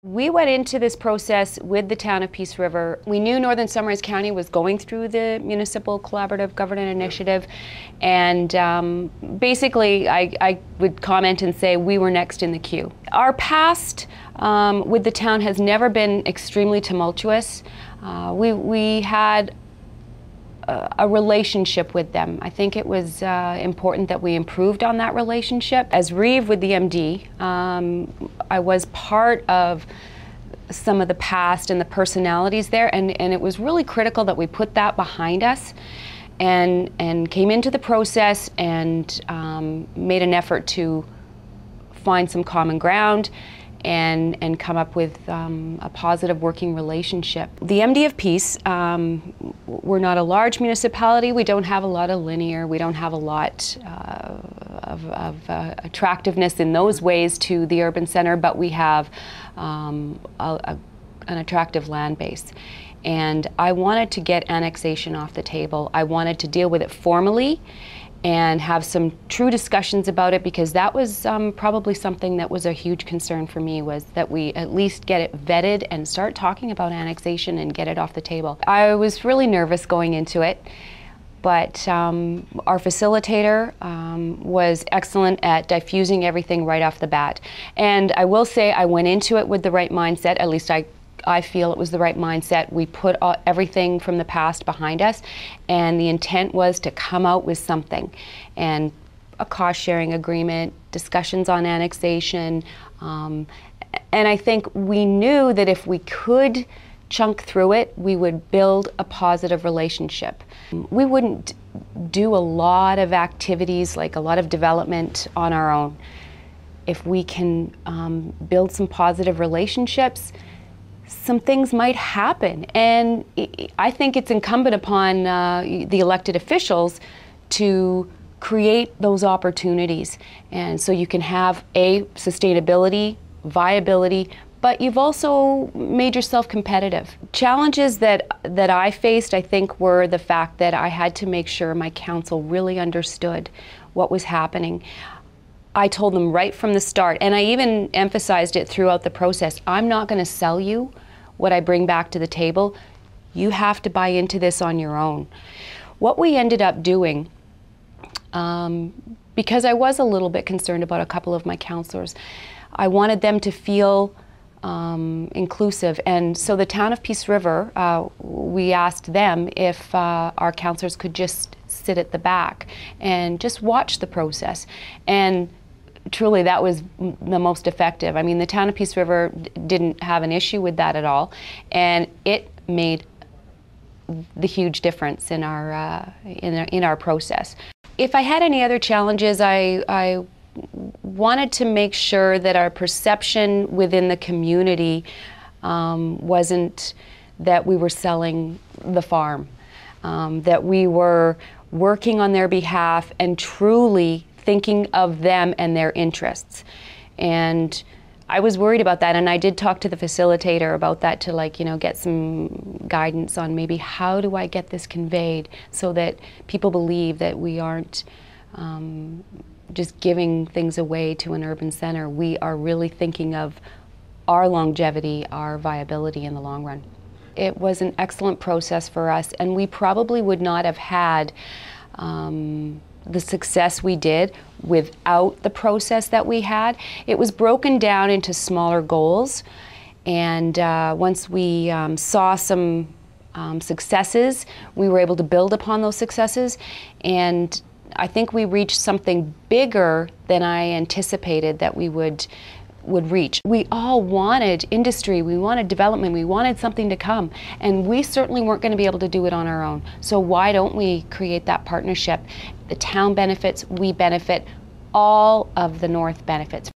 We went into this process with the town of Peace River. We knew Northern Sunrise County was going through the Municipal Collaborative Governance Initiative, and basically I would comment and say we were next in the queue. Our past with the town has never been extremely tumultuous. We had a relationship with them. I think it was important that we improved on that relationship. As Reeve with the MD, I was part of some of the past and the personalities there, and it was really critical that we put that behind us and came into the process and made an effort to find some common ground and come up with a positive working relationship. The MD of Peace, we're not a large municipality. We don't have a lot of linear. We don't have a lot of attractiveness in those ways to the urban center, but we have an attractive land base. And I wanted to get annexation off the table. I wanted to deal with it formally and have some true discussions about it, because that was probably something that was a huge concern for me, was that we at least get it vetted and start talking about annexation and get it off the table. I was really nervous going into it, but our facilitator was excellent at diffusing everything right off the bat. And I will say I went into it with the right mindset, at least I feel it was the right mindset. We put everything from the past behind us, and the intent was to come out with something. And a cost-sharing agreement, discussions on annexation, and I think we knew that if we could chunk through it, we would build a positive relationship. We wouldn't do a lot of activities, like a lot of development on our own. If we can build some positive relationships, some things might happen, and I think it's incumbent upon the elected officials to create those opportunities, and so you can have sustainability, viability, but you've also made yourself competitive. Challenges that I faced, I think, were the fact that I had to make sure my council really understood what was happening. I told them right from the start, and I even emphasized it throughout the process, I'm not going to sell you what I bring back to the table. You have to buy into this on your own. What we ended up doing, because I was a little bit concerned about a couple of my councillors, I wanted them to feel inclusive, and so the town of Peace River, we asked them if our councillors could just sit at the back and just watch the process. And truly, that was the most effective. I mean, the town of Peace River didn't have an issue with that at all, and it made the huge difference in our process. If I had any other challenges, I wanted to make sure that our perception within the community wasn't that we were selling the farm, that we were working on their behalf and truly thinking of them and their interests. And I was worried about that, and I did talk to the facilitator about that to get some guidance on maybe how do I get this conveyed so that people believe that we aren't just giving things away to an urban center. We are really thinking of our longevity, our viability in the long run. It was an excellent process for us, and we probably would not have had the success we did without the process that we had. It was broken down into smaller goals, and once we saw some successes, we were able to build upon those successes, and I think we reached something bigger than I anticipated that we would reach. We all wanted industry, we wanted development, we wanted something to come, and we certainly weren't going to be able to do it on our own. So why don't we create that partnership? The town benefits, we benefit, all of the North benefits.